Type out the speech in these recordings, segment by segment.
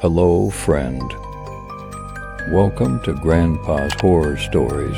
Hello, friend. Welcome to Grandpa's Horror Stories.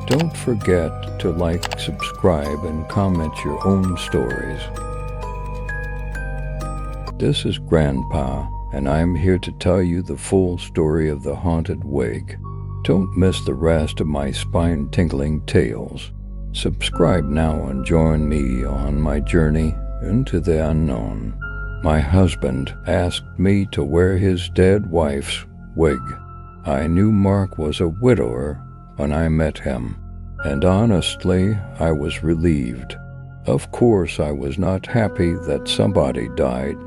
Don't forget to like, subscribe, and comment your own stories. This is Grandpa, and I'm here to tell you the full story of the haunted wig. Don't miss the rest of my spine-tingling tales. Subscribe now and join me on my journey into the unknown. My husband asked me to wear his dead wife's wig. I knew Mark was a widower when I met him, and honestly, I was relieved. Of course, I was not happy that somebody died,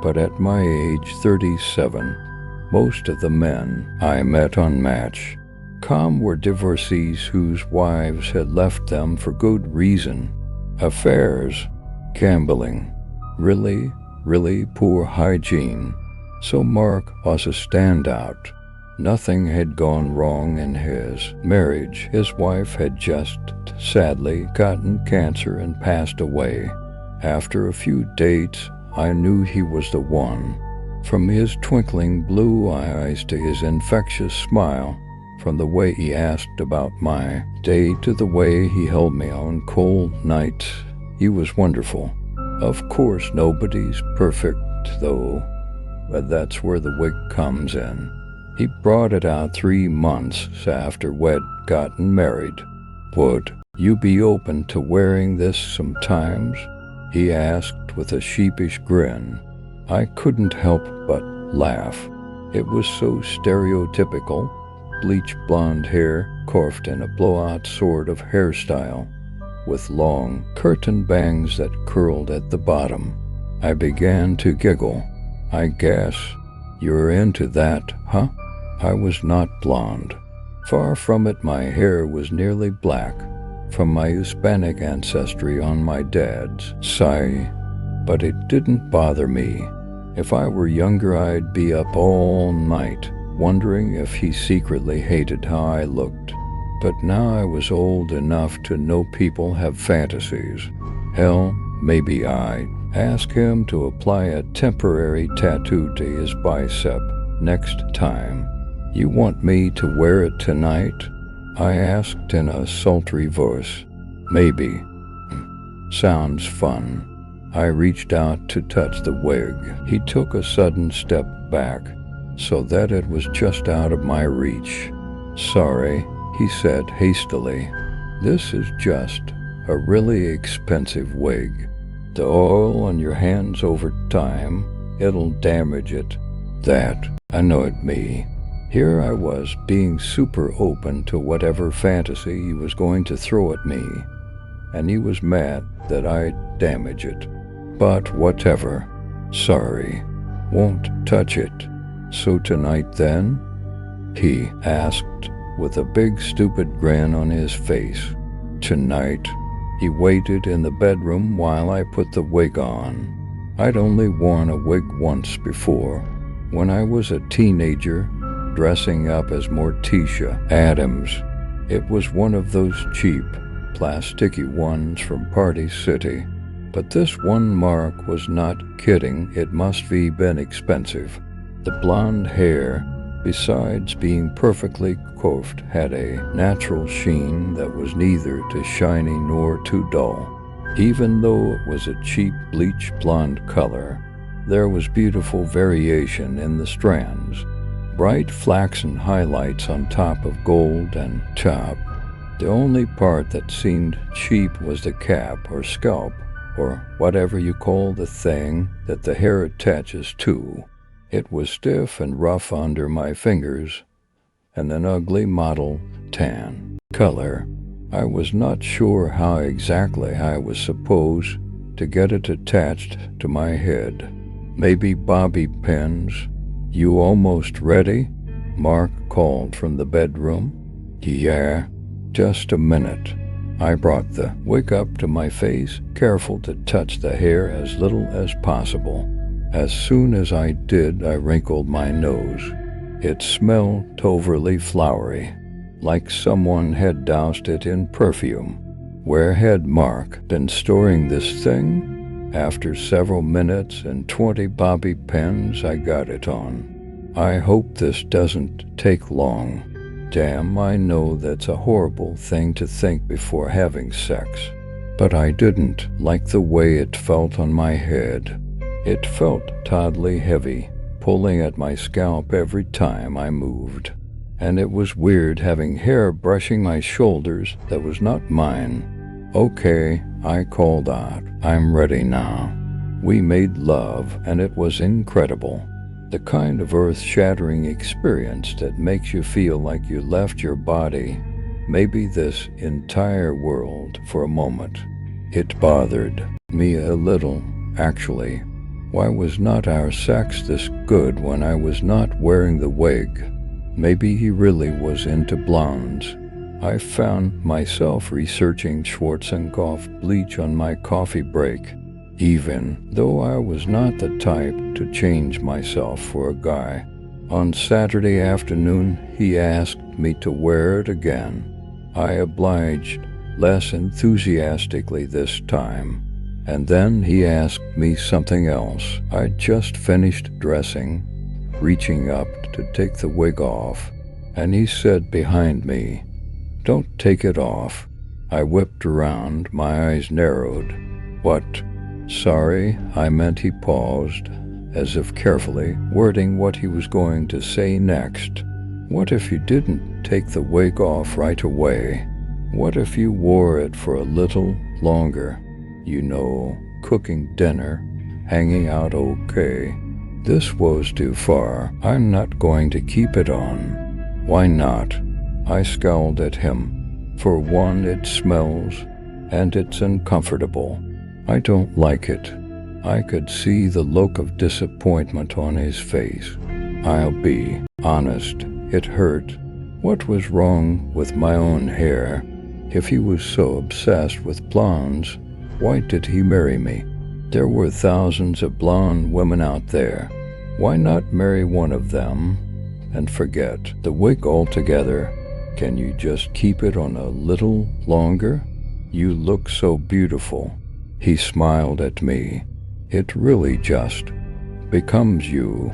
but at my age 37, most of the men I met on Match.com were divorcees whose wives had left them for good reason. Affairs, gambling, really poor hygiene. So Mark was a standout. Nothing had gone wrong in his marriage. His wife had just sadly gotten cancer and passed away. After a few dates, I knew he was the one. From his twinkling blue eyes to his infectious smile, from the way he asked about my day to the way he held me on cold nights, he was wonderful. Of course, nobody's perfect, though, but that's where the wig comes in. He brought it out 3 months after we'd gotten married. Would you be open to wearing this sometimes? He asked with a sheepish grin. I couldn't help but laugh. It was so stereotypical. Bleach blonde hair, coiffed in a blowout sort of hairstyle, with long curtain bangs that curled at the bottom. I began to giggle. I guess you're into that, huh? I was not blonde. Far from it, my hair was nearly black, from my Hispanic ancestry on my dad's side, but it didn't bother me. If I were younger, I'd be up all night, wondering if he secretly hated how I looked. But now I was old enough to know people have fantasies. Hell, maybe I'd ask him to apply a temporary tattoo to his bicep next time. You want me to wear it tonight? I asked in a sultry voice. Maybe. Sounds fun. I reached out to touch the wig. He took a sudden step back, so that it was just out of my reach. Sorry, he said hastily. This is just a really expensive wig. The oil on your hands over time, it'll damage it. That annoyed me. Here I was being super open to whatever fantasy he was going to throw at me, and he was mad that I'd damage it. But whatever. Sorry. Won't touch it. So tonight then? He asked with a big stupid grin on his face. Tonight. He waited in the bedroom while I put the wig on. I'd only worn a wig once before, when I was a teenager, dressing up as Morticia Adams. It was one of those cheap, plasticky ones from Party City. But this one Mark was not kidding, it must have been expensive. The blonde hair, besides being perfectly coiffed, had a natural sheen that was neither too shiny nor too dull. Even though it was a cheap bleach blonde color, there was beautiful variation in the strands. Bright flaxen highlights on top of gold and top. The only part that seemed cheap was the cap or scalp, or whatever you call the thing that the hair attaches to. It was stiff and rough under my fingers, and an ugly mottled tan color. I was not sure how exactly I was supposed to get it attached to my head. Maybe bobby pins. You almost ready? Mark called from the bedroom. Yeah, just a minute. I brought the wig up to my face, careful to touch the hair as little as possible. As soon as I did, I wrinkled my nose. It smelled overly flowery, like someone had doused it in perfume. Where had Mark been storing this thing? After several minutes and 20 bobby pins, I got it on. I hope this doesn't take long. Damn, I know that's a horrible thing to think before having sex. But I didn't like the way it felt on my head. It felt oddly heavy, pulling at my scalp every time I moved. And it was weird having hair brushing my shoulders that was not mine. Okay, I called out. I'm ready now. We made love, and it was incredible. The kind of earth-shattering experience that makes you feel like you left your body, maybe this entire world, for a moment. It bothered me a little, actually. Why was not our sex this good when I was not wearing the wig? Maybe he really was into blondes. I found myself researching Schwarzkopf bleach on my coffee break, even though I was not the type to change myself for a guy. On Saturday afternoon, he asked me to wear it again. I obliged, less enthusiastically this time. And then he asked me something else. I'd just finished dressing, reaching up to take the wig off, and he said behind me, "Don't take it off." I whipped around, my eyes narrowed. "What?" "Sorry, I meant." He paused, as if carefully wording what he was going to say next. "What if you didn't take the wig off right away? What if you wore it for a little longer? You know, cooking dinner, hanging out okay." This was too far. "I'm not going to keep it on." "Why not?" I scowled at him. "For one, it smells, and it's uncomfortable. I don't like it." I could see the look of disappointment on his face. I'll be honest, it hurt. What was wrong with my own hair? If he was so obsessed with blondes, why did he marry me? There were thousands of blonde women out there. Why not marry one of them and forget the wig altogether? Can you just keep it on a little longer? You look so beautiful. He smiled at me. It really just becomes you.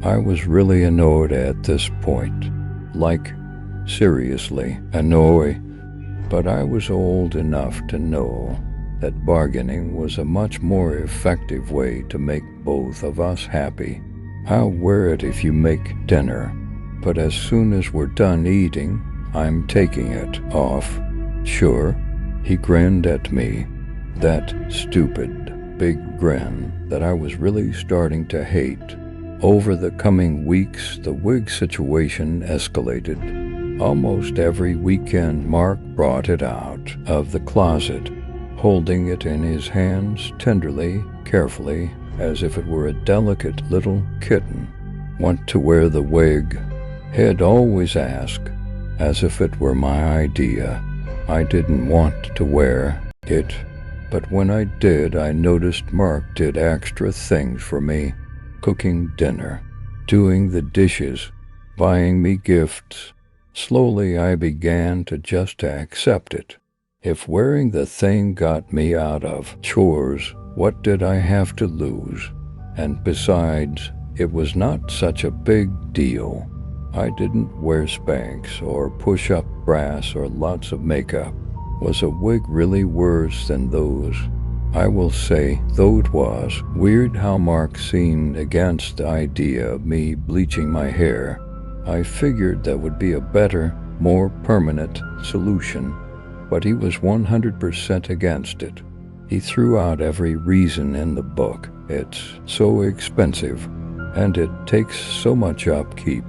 I was really annoyed at this point. Like, seriously annoyed. But I was old enough to know that bargaining was a much more effective way to make both of us happy. "I'll wear it if you make dinner, but as soon as we're done eating, I'm taking it off." "Sure." He grinned at me, that stupid, big grin that I was really starting to hate. Over the coming weeks, the wig situation escalated. Almost every weekend, Mark brought it out of the closet, holding it in his hands tenderly, carefully, as if it were a delicate little kitten. "Want to wear the wig?" He'd always ask, as if it were my idea. I didn't want to wear it, but when I did, I noticed Mark did extra things for me. Cooking dinner, doing the dishes, buying me gifts. Slowly I began to just accept it. If wearing the thing got me out of chores, what did I have to lose? And besides, it was not such a big deal. I didn't wear Spanx or push-up bras or lots of makeup. Was a wig really worse than those? I will say, though it was weird how Mark seemed against the idea of me bleaching my hair, I figured that would be a better, more permanent solution, but he was 100% against it. He threw out every reason in the book. It's so expensive, and it takes so much upkeep.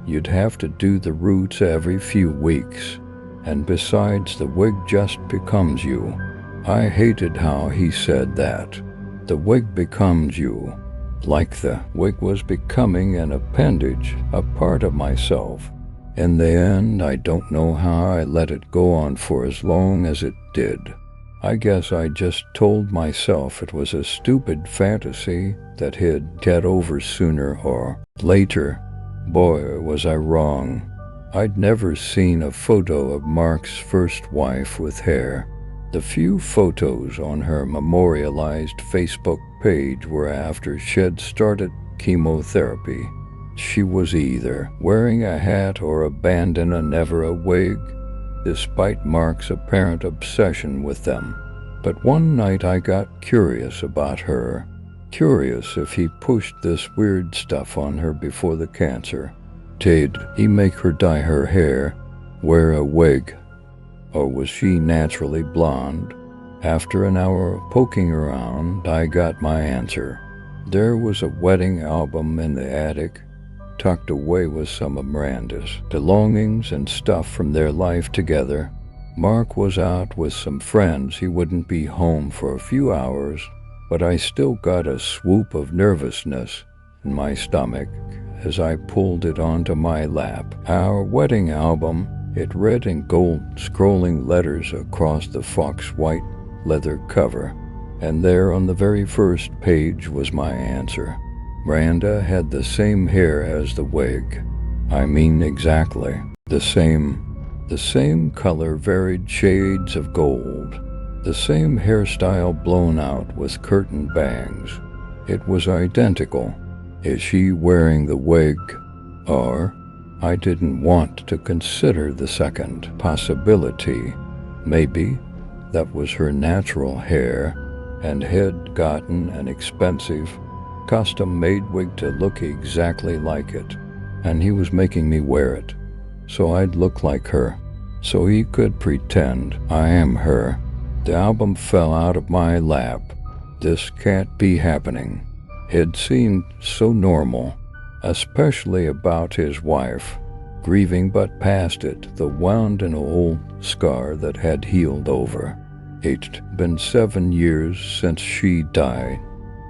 You'd have to do the roots every few weeks, and besides, the wig just becomes you. I hated how he said that. The wig becomes you. Like the wig was becoming an appendage, a part of myself. In the end, I don't know how I let it go on for as long as it did. I guess I just told myself it was a stupid fantasy that he'd get over sooner or later. Boy, was I wrong. I'd never seen a photo of Mark's first wife with hair. The few photos on her memorialized Facebook page were after she'd started chemotherapy. She was either wearing a hat or abandoned a never a wig, despite Mark's apparent obsession with them. But one night I got curious about her, curious if he pushed this weird stuff on her before the cancer. Did he make her dye her hair, wear a wig, or was she naturally blonde? After an hour of poking around, I got my answer. There was a wedding album in the attic, tucked away with some of Miranda's belongings and stuff from their life together. Mark was out with some friends. He wouldn't be home for a few hours, but I still got a swoop of nervousness in my stomach as I pulled it onto my lap. Our wedding album, it read in gold scrolling letters across the fox-white leather cover, and there on the very first page was my answer. Miranda had the same hair as the wig. I mean exactly the same color, varied shades of gold, the same hairstyle blown out with curtain bangs. It was identical. Is she wearing the wig? Or, I didn't want to consider the second possibility. Maybe that was her natural hair and had gotten an expensive, custom-made wig to look exactly like it, and he was making me wear it, so I'd look like her, so he could pretend I am her. The album fell out of my lap. This can't be happening. It seemed so normal, especially about his wife, grieving, but past it, the wound and old scar that had healed over. It'd been 7 years since she died.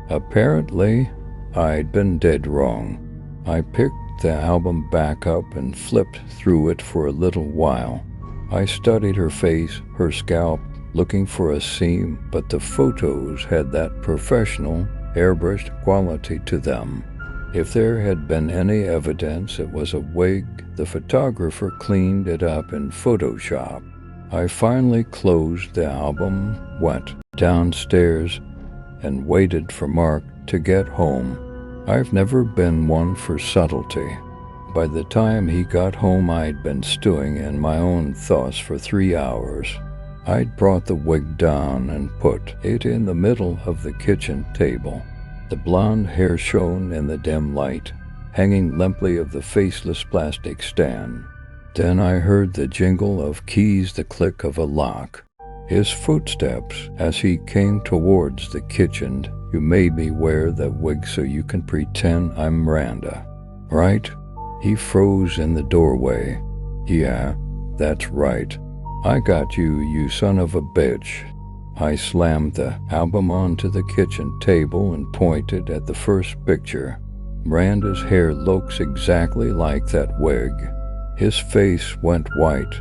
Apparently, I'd been dead wrong. I picked the album back up and flipped through it for a little while. I studied her face, her scalp, looking for a seam, but the photos had that professional, airbrushed quality to them. If there had been any evidence it was a wig, the photographer cleaned it up in Photoshop. I finally closed the album, went downstairs, and waited for Mark to get home. I've never been one for subtlety. By the time he got home, I'd been stewing in my own thoughts for 3 hours. I'd brought the wig down and put it in the middle of the kitchen table. The blonde hair shone in the dim light, hanging limply of the faceless plastic stand. Then I heard the jingle of keys, the click of a lock. His footsteps as he came towards the kitchen. You made me wear that wig so you can pretend I'm Miranda, right? He froze in the doorway. Yeah, that's right. I got you, you son of a bitch. I slammed the album onto the kitchen table and pointed at the first picture. Miranda's hair looks exactly like that wig. His face went white.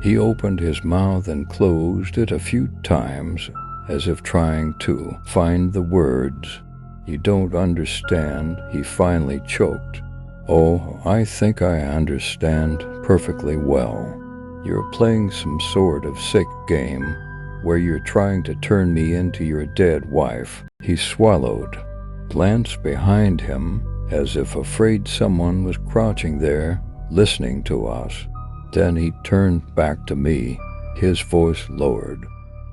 He opened his mouth and closed it a few times, as if trying to find the words. You don't understand, he finally choked. Oh, I think I understand perfectly well. You're playing some sort of sick game where you're trying to turn me into your dead wife. He swallowed, glanced behind him as if afraid someone was crouching there listening to us. Then he turned back to me, his voice lowered.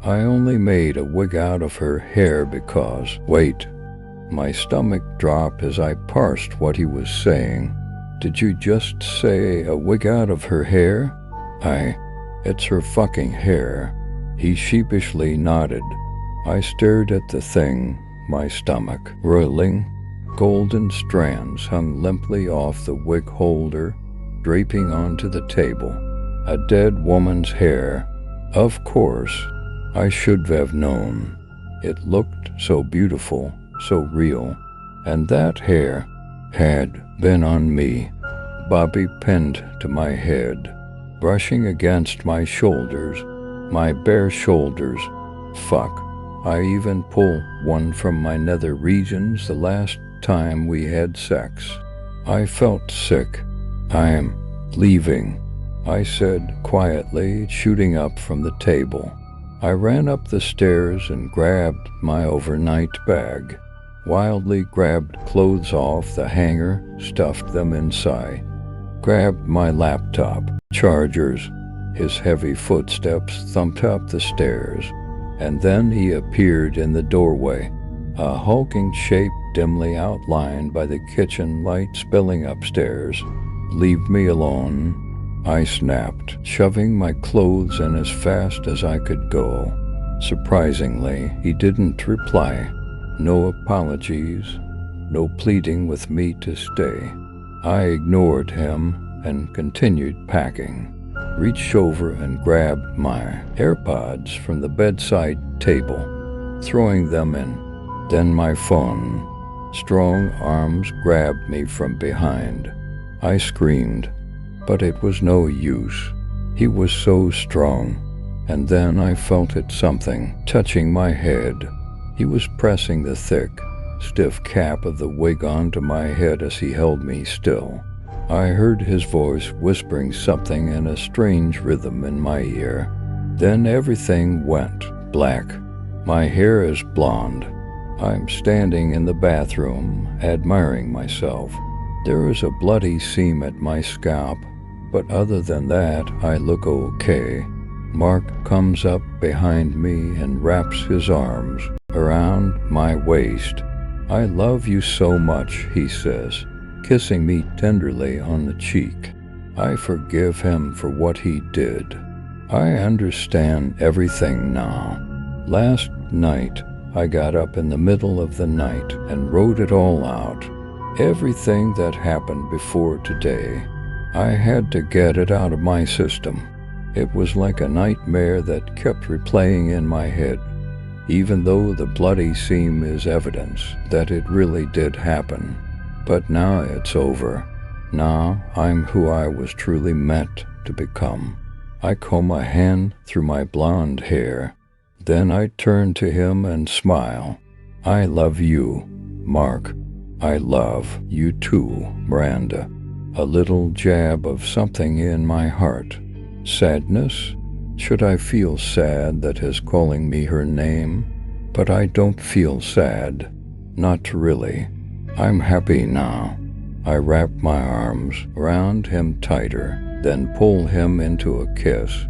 I only made a wig out of her hair because... Wait. My stomach dropped as I parsed what he was saying. Did you just say a wig out of her hair? It's her fucking hair. He sheepishly nodded. I stared at the thing, my stomach whirling. Golden strands hung limply off the wig holder, draping onto the table. A dead woman's hair. Of course, I should have known. It looked so beautiful, so real. And that hair had been on me, bobby pinned to my head, brushing against my shoulders, my bare shoulders. Fuck, I even pulled one from my nether regions the last time we had sex. I felt sick. I'm leaving, I said quietly, shooting up from the table. I ran up the stairs and grabbed my overnight bag. wildly grabbed clothes off the hanger, stuffed them inside, grabbed my laptop, chargers. His heavy footsteps thumped up the stairs, and then he appeared in the doorway, a hulking shape dimly outlined by the kitchen light spilling upstairs. "Leave me alone," I snapped, shoving my clothes in as fast as I could go. Surprisingly, he didn't reply. No apologies, no pleading with me to stay. I ignored him and continued packing. Reached over and grabbed my AirPods from the bedside table, throwing them in. Then my phone. Strong arms grabbed me from behind. I screamed, but it was no use. He was so strong. And then I felt something touching my head. He was pressing the thick, stiff cap of the wig onto my head as he held me still. I heard his voice whispering something in a strange rhythm in my ear. Then everything went black. My hair is blonde. I'm standing in the bathroom, admiring myself. There is a bloody seam at my scalp, but other than that, I look okay. Mark comes up behind me and wraps his arms around my waist. "I love you so much," he says, kissing me tenderly on the cheek. I forgive him for what he did. I understand everything now. Last night, I got up in the middle of the night and wrote it all out. Everything that happened before today. I had to get it out of my system. It was like a nightmare that kept replaying in my head, even though the bloody seam is evidence that it really did happen. But now it's over. Now I'm who I was truly meant to become. I comb a hand through my blonde hair. Then I turn to him and smile. "I love you, Mark. I love you too, Miranda." A little jab of something in my heart. Sadness? Should I feel sad that he's calling me her name? But I don't feel sad. Not really. I'm happy now. I wrap my arms around him tighter, then pull him into a kiss.